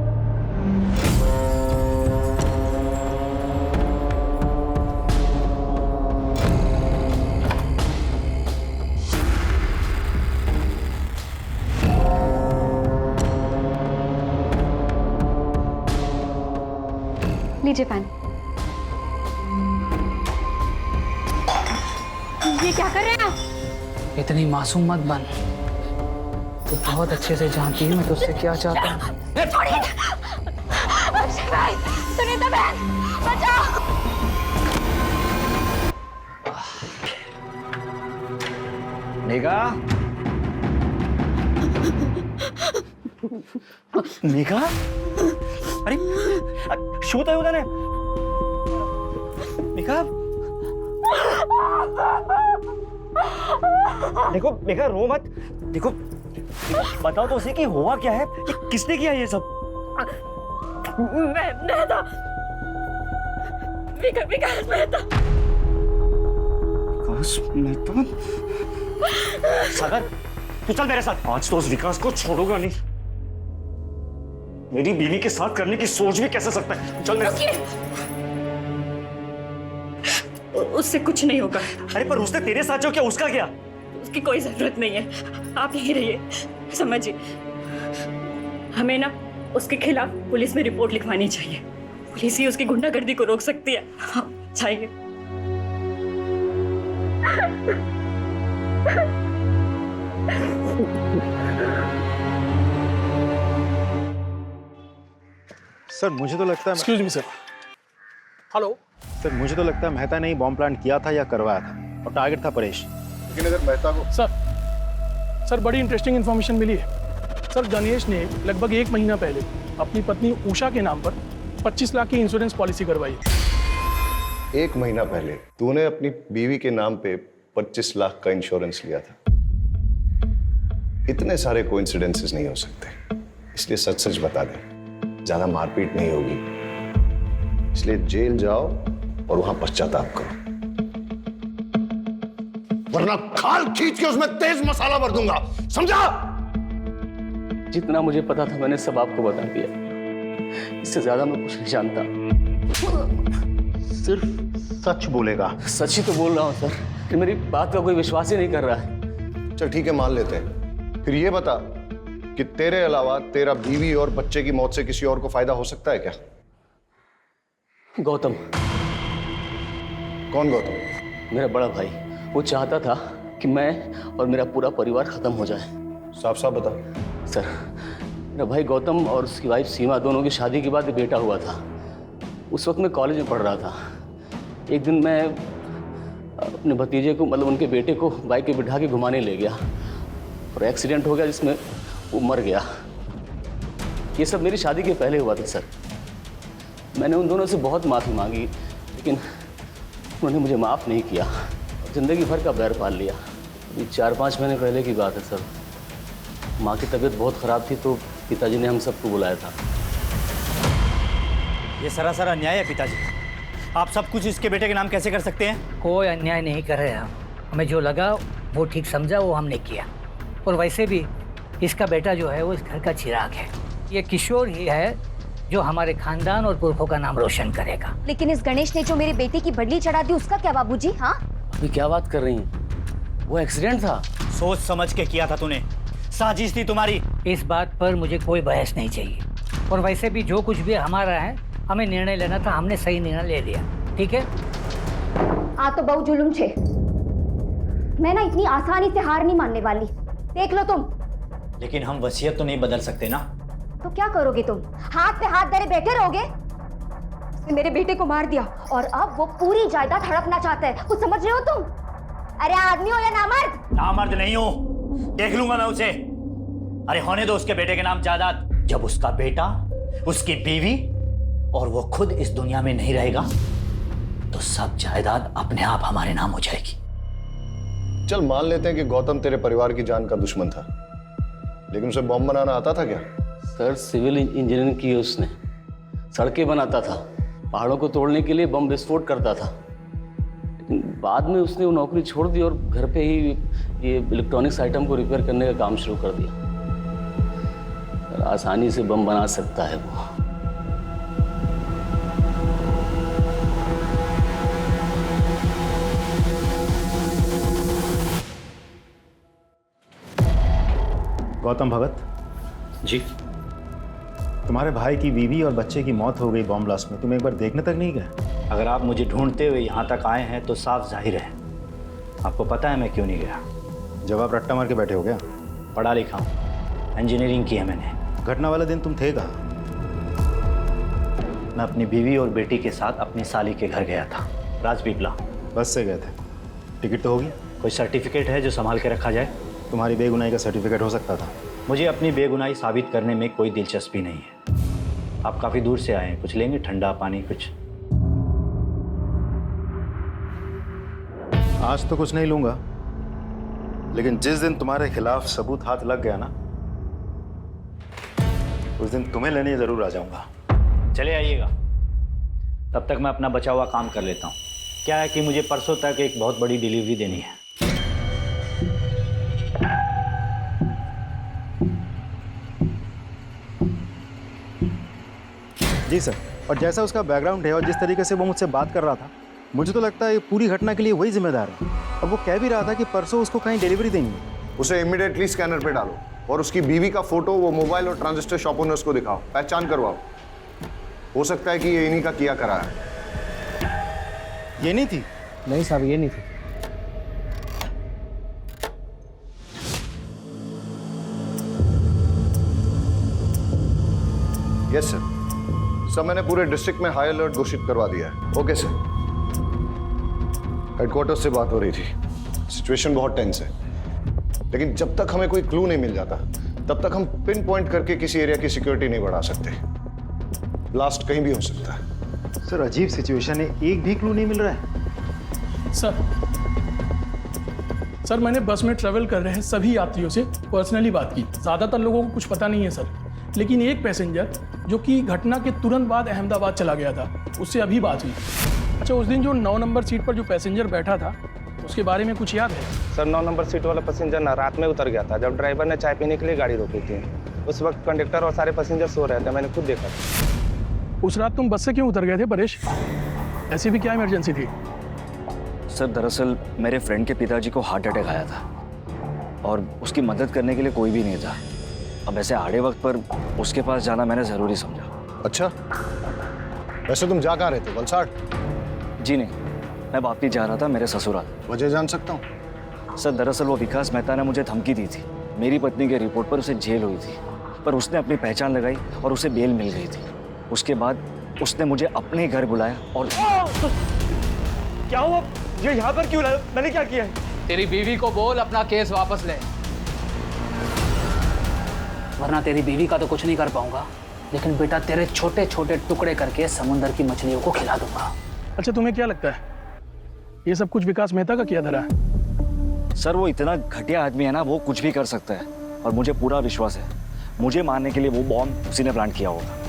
लीजिए पानी. ये क्या कर रहे हैं आप? इतनी मासूम मत बन. तो बहुत अच्छे से जानती है मैं तुझसे क्या चाहता हूँ. छोड़िए अक्षय भाई, सुनीता बहन, बचाओ. मेघा, मेघा, अरे શું થયું તને? मेघा, देखो मेघा रो मत. देखो बताओ तो उसे कि हुआ क्या है, कि किसने किया ये सब? मैं था विकास मेहता. विकास मेहता? सागर, तू चल मेरे साथ. आज तो उस विकास को छोड़ूंगा नहीं. मेरी बीवी के साथ करने की सोच भी कैसे सकता है? चल मेरे साथ. उससे कुछ नहीं होगा. अरे पर उसने तेरे साथ जो किया उसका क्या? उसकी कोई जरूरत नहीं है. आप यहीं रहिए. समझिए, हमें ना उसके खिलाफ पुलिस में रिपोर्ट लिखवानी चाहिए. पुलिस ही उसकी गुंडागर्दी को रोक सकती है. चाहिए. सर मुझे तो लगता है excuse me sir. Hello sir, मुझे तो लगता है मेहता ने ही बॉम्ब प्लांट किया था या करवाया था, और टारगेट था परेश. लेकिन अगर मेहता को सर बड़ी इंटरेस्टिंग इन्फॉर्मेशन मिली है. सर गणेश ने लगभग 1 महीना पहले अपनी पत्नी उषा के नाम पर 25 लाख की इंश्योरेंस पॉलिसी करवाई. 1 महीना पहले तूने अपनी बीवी के नाम पे 25 लाख का इंश्योरेंस लिया था. इतने सारे कोइंसिडेंसेस नहीं हो सकते, इसलिए सच सच बता दे. ज्यादा मारपीट नहीं होगी, इसलिए जेल जाओ और वहां पश्चाताप करो, वरना खाल खींच के उसमें तेज मसाला भर दूंगा. समझा? जितना मुझे पता था मैंने सब आपको बता दिया. इससे ज्यादा मैं कुछ नहीं जानता. सिर्फ सच बोलेगा. सच ही तो बोल रहा हूँ सर, कि मेरी बात का कोई विश्वास ही नहीं कर रहा है. चल ठीक है, मान लेते हैं. फिर ये बता कि तेरे अलावा तेरा बीवी और बच्चे की मौत से किसी और को फायदा हो सकता है क्या? गौतम. कौन गौतम? मेरा बड़ा भाई. वो चाहता था कि मैं और मेरा पूरा परिवार खत्म हो जाए. साफ साफ बता. सर, मेरा भाई गौतम और उसकी वाइफ सीमा दोनों की शादी के बाद एक बेटा हुआ था. उस वक्त मैं कॉलेज में पढ़ रहा था. एक दिन मैं अपने भतीजे को, मतलब उनके बेटे को बाइक पे बिठा के घुमाने ले गया और एक्सीडेंट हो गया जिसमें वो मर गया. ये सब मेरी शादी के पहले हुआ था सर. मैंने उन दोनों से बहुत माफ़ी मांगी, लेकिन उन्होंने मुझे माफ़ नहीं किया. जिंदगी भर का बैर पाल लिया. अभी 4-5 महीने पहले की बात है सर. माँ की तबीयत बहुत ख़राब थी तो पिताजी ने हम सबको बुलाया था. ये सरासर अन्याय है पिताजी. आप सब कुछ इसके बेटे के नाम कैसे कर सकते हैं? कोई अन्याय नहीं कर रहे हम. हमें जो लगा वो ठीक समझा वो हमने किया. और वैसे भी इसका बेटा जो है वो इस घर का चिराग है. ये किशोर ही है जो हमारे खानदान और पुरखों का नाम रोशन करेगा. लेकिन इस गणेश ने जो मेरे बेटे की बदली चढ़ा दी उसका क्या बाबूजी? हाँ, अभी क्या बात कर रही हैं? वो एक्सीडेंट था. सोच समझ के किया था तूने. साजिश थी तुम्हारी. इस बात पर मुझे कोई बहस नहीं चाहिए. और वैसे भी जो कुछ भी हमारा है, हमें निर्णय लेना था, हमने सही निर्णय ले लिया. ठीक है? आ तो बहु जुलुम छे. मैं ना इतनी आसानी से हार नहीं मानने वाली. देख लो तुम. लेकिन हम वसीयत तो नहीं बदल सकते ना. तो क्या करोगे तुम? हाथ पे हाथ धरे बैठे रहोगे? उसने मेरे बेटे को मार दिया और अब वो पूरी जायदाद हड़पना चाहता है. कुछ समझ रहे हो तुम? अरे आदमी हो या नामर्द? नामर्द नहीं हूं. देख लूंगा मैं उसे. अरे होने दो उसके बेटे के नाम जायदाद. जब उसका बेटा, उसकी बीवी और वो खुद इस दुनिया में नहीं रहेगा तो सब जायदाद अपने आप हमारे नाम हो जाएगी. चल मान लेते हैं कि गौतम तेरे परिवार की जान का दुश्मन था, लेकिन उसे बॉम्ब बनाना आता था क्या? सर, सिविल इंजीनियरिंग की उसने. सड़कें बनाता था, पहाड़ों को तोड़ने के लिए बम विस्फोट करता था. बाद में उसने वो नौकरी छोड़ दी और घर पे ही ये इलेक्ट्रॉनिक्स आइटम को रिपेयर करने का काम शुरू कर दिया। आसानी से बम बना सकता है वो। गौतम भगत जी। तुम्हारे भाई की बीवी और बच्चे की मौत हो गई बॉम्ब ब्लास्ट में, तुम एक बार देखने तक नहीं गए? अगर आप मुझे ढूंढते हुए यहाँ तक आए हैं तो साफ जाहिर है आपको पता है मैं क्यों नहीं गया। जवाब रट्टा मार के बैठे हो गया? पढ़ा लिखा हूँ, इंजीनियरिंग की है मैंने। घटना वाले दिन तुम थे कहाँ? मैं अपनी बीवी और बेटी के साथ अपनी साली के घर गया था, राजपीपला। बस से गए थे? टिकट तो होगी? कोई सर्टिफिकेट है जो संभाल के रखा जाए? तुम्हारी बेगुनाही का सर्टिफिकेट हो सकता था। मुझे अपनी बेगुनाही साबित करने में कोई दिलचस्पी नहीं है। आप काफ़ी दूर से आए हैं, कुछ लेंगे? ठंडा पानी कुछ? आज तो कुछ नहीं लूंगा, लेकिन जिस दिन तुम्हारे खिलाफ सबूत हाथ लग गया ना, उस दिन तुम्हें लेने जरूर आ जाऊंगा। चले आइएगा, तब तक मैं अपना बचा हुआ काम कर लेता हूँ। क्या है कि मुझे परसों तक एक बहुत बड़ी डिलीवरी देनी है। जी सर। और जैसा उसका बैकग्राउंड है और जिस तरीके से वो मुझसे बात कर रहा था, मुझे तो लगता है ये पूरी घटना के लिए वही जिम्मेदार है। अब वो कह भी रहा था कि परसों उसको कहीं डिलीवरी देंगे। उसे इमीडिएटली स्कैनर पे डालो और उसकी बीवी का फोटो वो मोबाइल और ट्रांजिस्टर शॉप ओनर्स को दिखाओ, पहचान करवाओ। हो सकता है कि ये इन्हीं का किया करा है। ये नहीं थी? नहीं साहब, ये नहीं थी। Yes sir. सर मैंने पूरे डिस्ट्रिक्ट में हाई अलर्ट घोषित करवा दिया है। Okay sir. हेडक्वार्टर से बात हो रही थी, सिचुएशन बहुत टेंस है, लेकिन जब तक हमें कोई क्लू नहीं मिल जाता तब तक हम पिन पॉइंट करके किसी एरिया की सिक्योरिटी नहीं बढ़ा सकते। ब्लास्ट कहीं भी हो सकता है। सर अजीब सिचुएशन है, एक भी क्लू नहीं मिल रहा है। सर मैंने बस में ट्रेवल कर रहे हैं सभी यात्रियों से पर्सनली बात की। ज़्यादातर लोगों को कुछ पता नहीं है सर, लेकिन एक पैसेंजर जो कि घटना के तुरंत बाद अहमदाबाद चला गया था, उससे अभी बात हुई। अच्छा, उस दिन जो 9 नंबर सीट पर जो पैसेंजर बैठा था उसके बारे में कुछ याद है? सर 9 नंबर सीट वाला पैसेंजर ना रात में उतर गया था जब ड्राइवर ने चाय पीने के लिए गाड़ी रोकी थी। उस वक्त कंडक्टर और सारे पैसेंजर सो रहे थे, मैंने खुद देखा था। उस रात तुम बस से क्यों उतर गए थे परेश? ऐसी भी क्या इमरजेंसी थी? सर दरअसल मेरे फ्रेंड के पिताजी को हार्ट अटैक आया था और उसकी मदद करने के लिए कोई भी नहीं था। अब ऐसे आड़े वक्त पर उसके पास जाना मैंने ज़रूरी समझा। अच्छा, वैसे तुम जा कहाँ रहे थे? वलसाड? जी नहीं, मैं वापिस जा रहा था मेरे ससुराल। वजह जान सकता हूँ? सर दरअसल वो विकास मेहता ने मुझे धमकी दी थी। मेरी पत्नी के रिपोर्ट पर उसे जेल हुई थी, पर उसने अपनी पहचान लगाई और उसे बेल मिल गई थी। उसके बाद उसने मुझे अपने घर बुलाया और क्या हुआ? ये यहाँ पर क्यों लाया? मैंने क्या किया है? तेरी बीवी को बोल अपना केस वापस ले, वरना तेरी बीवी का तो कुछ नहीं कर पाऊंगा, लेकिन बेटा तेरे छोटे छोटे टुकड़े करके समुंदर की मछलियों को खिला दूंगा। अच्छा, तुम्हें क्या लगता है ये सब कुछ विकास मेहता का किया धरा है? सर वो इतना घटिया आदमी है ना, वो कुछ भी कर सकता है और मुझे पूरा विश्वास है मुझे मारने के लिए वो बॉम्ब उसी ने प्लान किया होगा।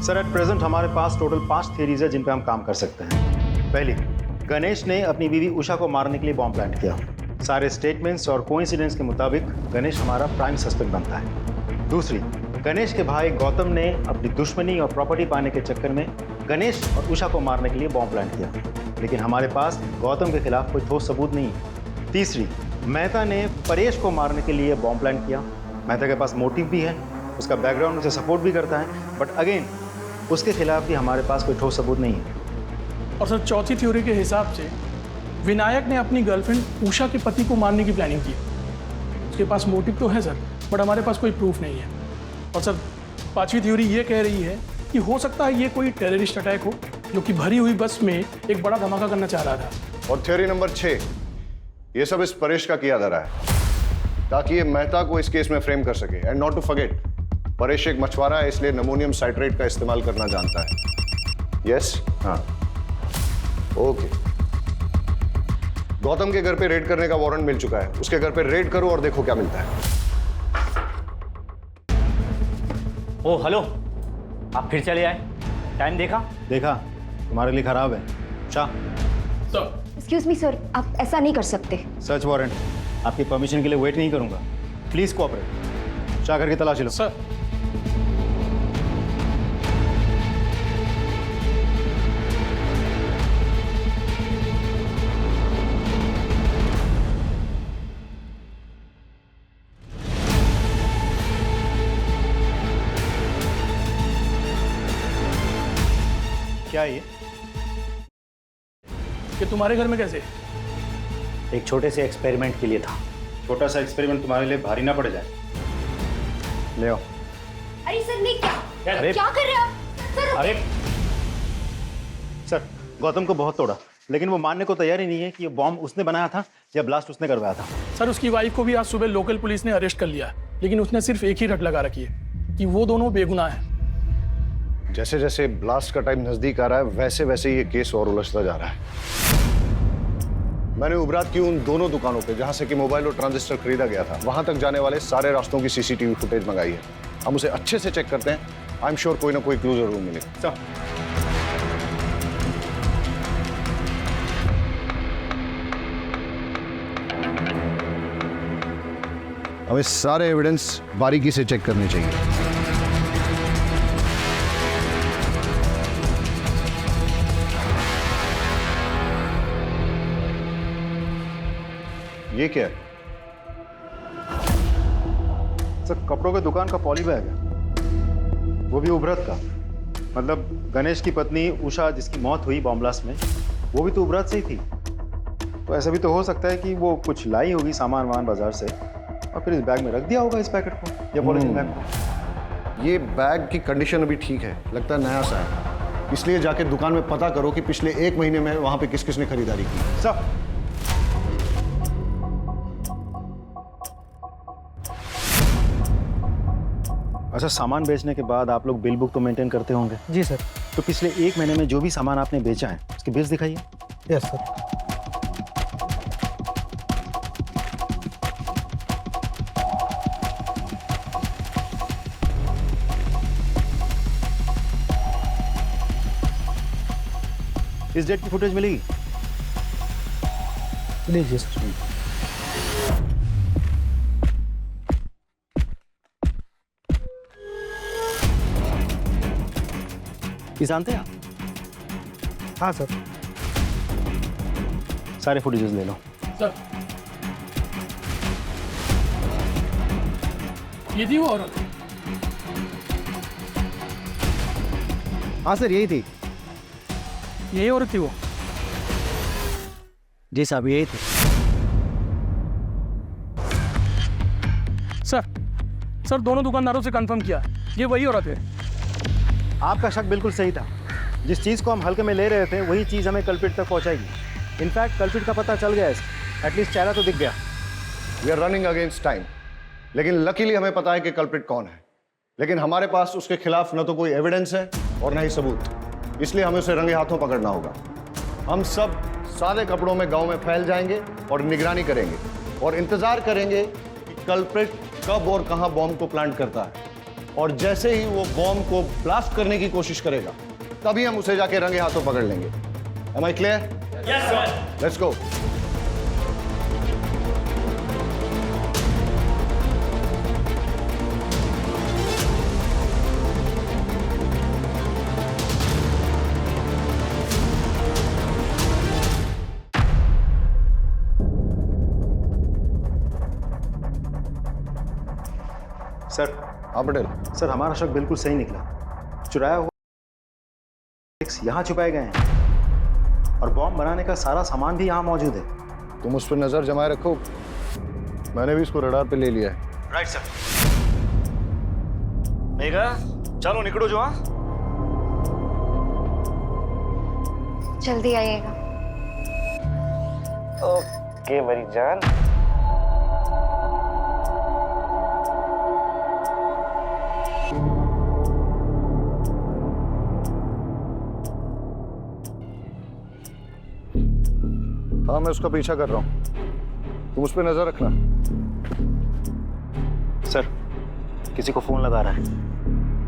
सर एट प्रेजेंट हमारे पास टोटल 5 थियरीज है जिन पे हम काम कर सकते हैं। पहली, गणेश ने अपनी बीवी उषा को मारने के लिए बॉम्ब प्लांट किया। सारे स्टेटमेंट्स और कोइंसिडेंस के मुताबिक गणेश हमारा प्राइम सस्पेक्ट बनता है। दूसरी, गणेश के भाई गौतम ने अपनी दुश्मनी और प्रॉपर्टी पाने के चक्कर में गणेश और उषा को मारने के लिए बॉम्ब प्लांट किया, लेकिन हमारे पास गौतम के खिलाफ कोई ठोस सबूत नहीं है। तीसरी, मेहता ने परेश को मारने के लिए बॉम्ब प्लांट किया। मेहता के पास मोटिव भी है, उसका बैकग्राउंड उसे सपोर्ट भी करता है, बट अगेन उसके खिलाफ भी हमारे पास कोई ठोस सबूत नहीं है। और सर चौथी थ्योरी के हिसाब से विनायक ने अपनी गर्लफ्रेंड उषा के पति को मारने की प्लानिंग की। उसके पास मोटिव तो है सर, बट हमारे पास कोई प्रूफ नहीं है। और सर 5वीं थ्योरी ये कह रही है कि हो सकता है ये कोई टेररिस्ट अटैक हो जो कि भरी हुई बस में एक बड़ा धमाका करना चाह रहा था। और थ्योरी नंबर 6, ये सब इस परेश का किया धरा है ताकि ये मेहता को इस केस में फ्रेम कर सके। And not to forget, Paresh एक मछुआरा है, इसलिए अमोनियम साइट्रेट का इस्तेमाल करना जानता है। यस? हाँ, ओके। गौतम के घर पे रेड करने का वारंट मिल चुका है, उसके घर पे रेड करो और देखो क्या मिलता है। ओ हेलो, आप फिर चले आए, टाइम देखा? देखा, तुम्हारे लिए खराब है। शाह, एक्सक्यूज मी सर, आप ऐसा नहीं कर सकते। सर्च वारंट, आपकी परमिशन के लिए वेट नहीं करूंगा। Please cooperate. शाह करके तलाशी लो। सर क्या है ये? कि तुम्हारे घर में कैसे? एक छोटे से एक्सपेरिमेंट के लिए था। छोटा सा एक्सपेरिमेंट तुम्हारे लिए भारी ना पड़ जाए। ले आओ। अरे सर नहीं, क्या अरे क्या कर रहे हो आप सर? अरे सर, गौतम को बहुत तोड़ा, लेकिन वो मानने को तैयार ही नहीं है कि ये बॉम्ब उसने बनाया था या ब्लास्ट उसने करवाया था। सर उसकी वाइफ को भी आज सुबह लोकल पुलिस ने अरेस्ट कर लिया, लेकिन उसने सिर्फ एक ही रट लगा रखी है कि वो दोनों बेगुनाह हैं। जैसे जैसे ब्लास्ट का टाइम नजदीक आ रहा है वैसे वैसे ये केस और उलझता जा रहा है। मैंने उबरात की उन दोनों दुकानों पे जहां से कि मोबाइल और ट्रांजिस्टर खरीदा गया था वहां तक जाने वाले सारे रास्तों की सीसीटीवी फुटेज मंगाई है। हम उसे अच्छे से चेक करते हैं। आई एम श्योर कोई ना कोई क्लू जरूर मिलेगा। हमें सारे एविडेंस बारीकी से चेक करने चाहिए। ये क्या है? सर, कपड़ों के दुकान का पॉली बैग है, वो भी उभरत का। मतलब गणेश की पत्नी उषा जिसकी मौत हुई बॉम्ब ब्लास्ट में, वो भी तो उभरत से ही थी। तो ऐसा भी तो हो सकता है कि वो कुछ लाई होगी सामान वामान बाजार से और फिर इस बैग में रख दिया होगा, इस पैकेट को या पॉलिथीन बैग को। ये बैग की कंडीशन अभी ठीक है, लगता है नया सा है। इसलिए जाके दुकान में पता करो कि पिछले 1 महीने में वहां पे किस किसने खरीदारी की। सर, अच्छा, सामान बेचने के बाद आप लोग बिल बुक तो मेंटेन करते होंगे? जी सर। तो पिछले 1 महीने में जो भी सामान आपने बेचा है उसके बिल्स दिखाइए। Yes sir. इस डेट की फुटेज मिलेगी? लीजिए सर। ये जानते हैं आप? हाँ सर। सारे फुटेजेस ले लो। सर ये थी वो औरत? हाँ सर, यही थी। यही औरत थी वो? जी साहब, यही थी। सर दोनों दुकानदारों से कंफर्म किया, ये वही औरत है। आपका शक बिल्कुल सही था। जिस चीज़ को हम हल्के में ले रहे थे वही चीज़ हमें कल्प्रिट तक पहुंचाएगी। इनफैक्ट कल्प्रिट का पता चल गया है, एटलीस्ट चेहरा तो दिख गया। We are running against time, लेकिन लकीली हमें पता है कि कल्प्रिट कौन है। लेकिन हमारे पास उसके खिलाफ न तो कोई एविडेंस है और न ही सबूत, इसलिए हमें उसे रंगे हाथों पकड़ना होगा। हम सब सादे कपड़ों में गांव में फैल जाएंगे और निगरानी करेंगे और इंतजार करेंगे कि कल्प्रिट कब और कहां बॉम्ब को प्लांट करता है, और जैसे ही वो बॉम्ब को ब्लास्ट करने की कोशिश करेगा तभी हम उसे जाके रंगे हाथों पकड़ लेंगे। Am I clear? Yes, sir. Let's go. Sir. हाँ पटेल। सर, हमारा शक बिल्कुल सही निकला। चुराया हुआ यहाँ छुपाए गए हैं और बॉम्ब बनाने का सारा सामान भी यहाँ मौजूद है। तुम उस पर नजर जमाए रखो, मैंने भी इसको रडार पे ले लिया है। Right sir. मेघा, चलो निकलो जो। हाँ, जल्दी आइएगा। ओके मेरी जान। हाँ, मैं उसका पीछा कर रहा हूँ, तुम उस पर नजर रखना। सर, किसी को फोन लगा रहा है,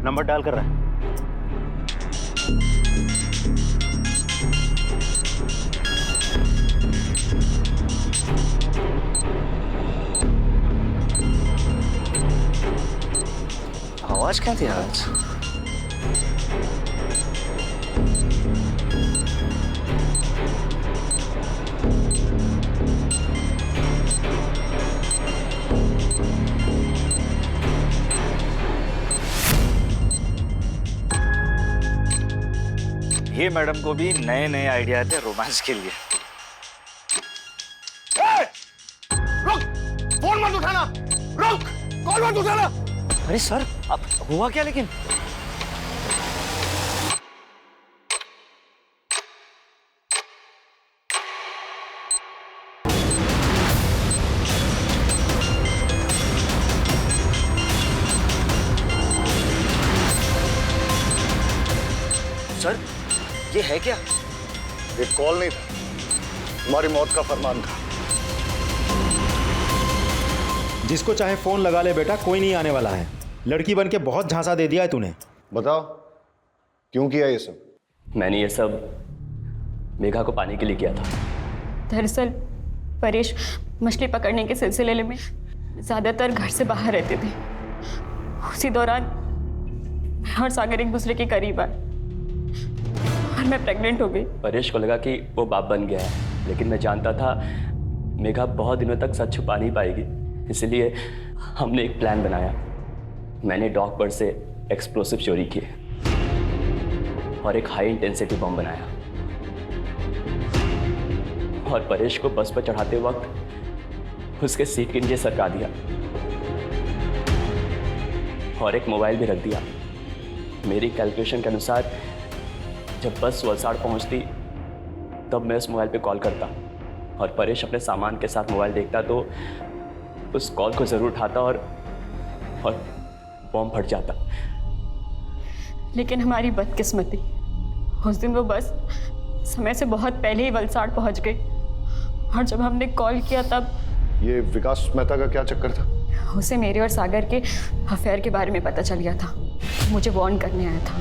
नंबर डायल कर रहा है। आवाज क्या थी आज? ये मैडम को भी नए नए आइडिया थे रोमांस के लिए। रुक! फोन मत उठाना! रुक! कॉल मत उठाना! अरे सर, अब हुआ क्या लेकिन? सर, ये है क्या? ये कॉल नहीं था, तुम्हारी मौत का फरमान था। जिसको चाहे फोन लगा ले बेटा, कोई नहीं आने वाला है। लड़की बन के बहुत झांसा दे दिया है तूने। बताओ, क्यों किया ये सब? मैंने ये सब मेघा को पाने के लिए किया था। दरअसल परेश मछली पकड़ने के सिलसिले में ज़्यादातर घर से बाहर रहते थे। उसी दौरान मैं और सागर एक दूसरे के करीब आए और मैं प्रेग्नेंट हो गई। परेश को लगा कि वो बाप बन गया है, लेकिन मैं जानता था मेघा बहुत दिनों तक सच छुपा नहीं पाएगी। इसलिए हमने एक प्लान बनाया। मैंने डॉक पर से एक्सप्लोसिव चोरी किए और एक हाई इंटेंसिटी बम बनाया और परेश को बस पर चढ़ाते वक्त उसके सीट के नीचे सरका दिया और एक मोबाइल भी रख दिया। मेरी कैलकुलेशन के अनुसार जब बस वलसाड़ पहुंचती तब मैं उस मोबाइल पे कॉल करता और परेश अपने सामान के साथ मोबाइल देखता तो उस कॉल को ज़रूर उठाता और बॉम्ब फट जाता। लेकिन हमारी बदकिस्मती, उस दिन वो बस समय से बहुत पहले ही वलसाड़ पहुंच गई और जब हमने कॉल किया तब ये विकास मेहता का क्या चक्कर था? उसे मेरे और सागर के अफेयर के बारे में पता चल गया था। मुझे वार्न करने आया था।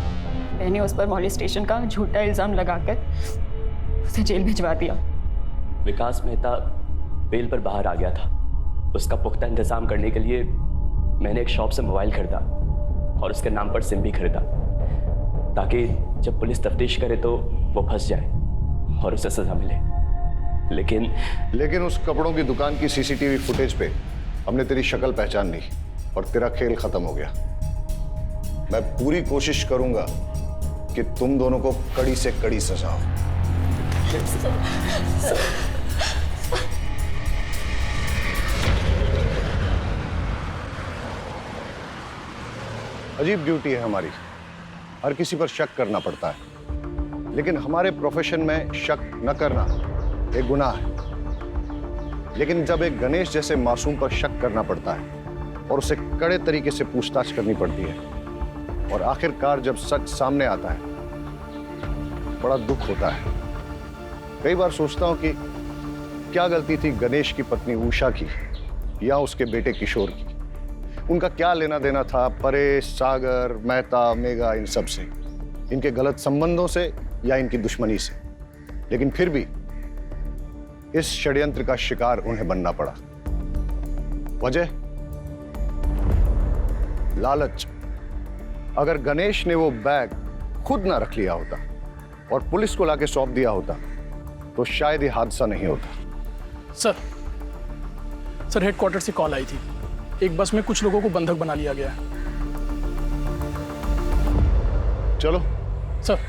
मैंने उस पर मॉलेस्टेशन का झूठा इल्ज़ाम लगाकर उसे जेल भिजवा दिया। विकास मेहता बेल पर बाहर आ गया था। उसका पुख्ता इंतजाम करने के लिए मैंने एक शॉप से मोबाइल खरीदा और उसके नाम पर सिम भी खरीदा ताकि जब पुलिस तफ्तीश करे तो वो फंस जाए और उसे सजा मिले। लेकिन उस कपड़ों की दुकान की सीसीटीवी फुटेज पे हमने तेरी शक्ल पहचान ली और तेरा खेल खत्म हो गया। मैं पूरी कोशिश करूंगा कि तुम दोनों को कड़ी से कड़ी सजा हो। अजीब ड्यूटी है हमारी, हर किसी पर शक करना पड़ता है, लेकिन हमारे प्रोफेशन में शक न करना एक गुनाह है। लेकिन जब एक गणेश जैसे मासूम पर शक करना पड़ता है और उसे कड़े तरीके से पूछताछ करनी पड़ती है और आखिरकार जब सच सामने आता है, बड़ा दुख होता है। कई बार सोचता हूं कि क्या गलती थी गणेश की पत्नी उषा की या उसके बेटे किशोर की। उनका क्या लेना देना था परेश, सागर, मेहता, मेघा, इन सब से, इनके गलत संबंधों से या इनकी दुश्मनी से। लेकिन फिर भी इस षड्यंत्र का शिकार उन्हें बनना पड़ा। वजह लालच। अगर गणेश ने वो बैग खुद ना रख लिया होता और पुलिस को लाके सौंप दिया होता तो शायद ये हादसा नहीं होता। सर हेडक्वार्टर से कॉल आई थी। एक बस में कुछ लोगों को बंधक बना लिया गया है। चलो सर।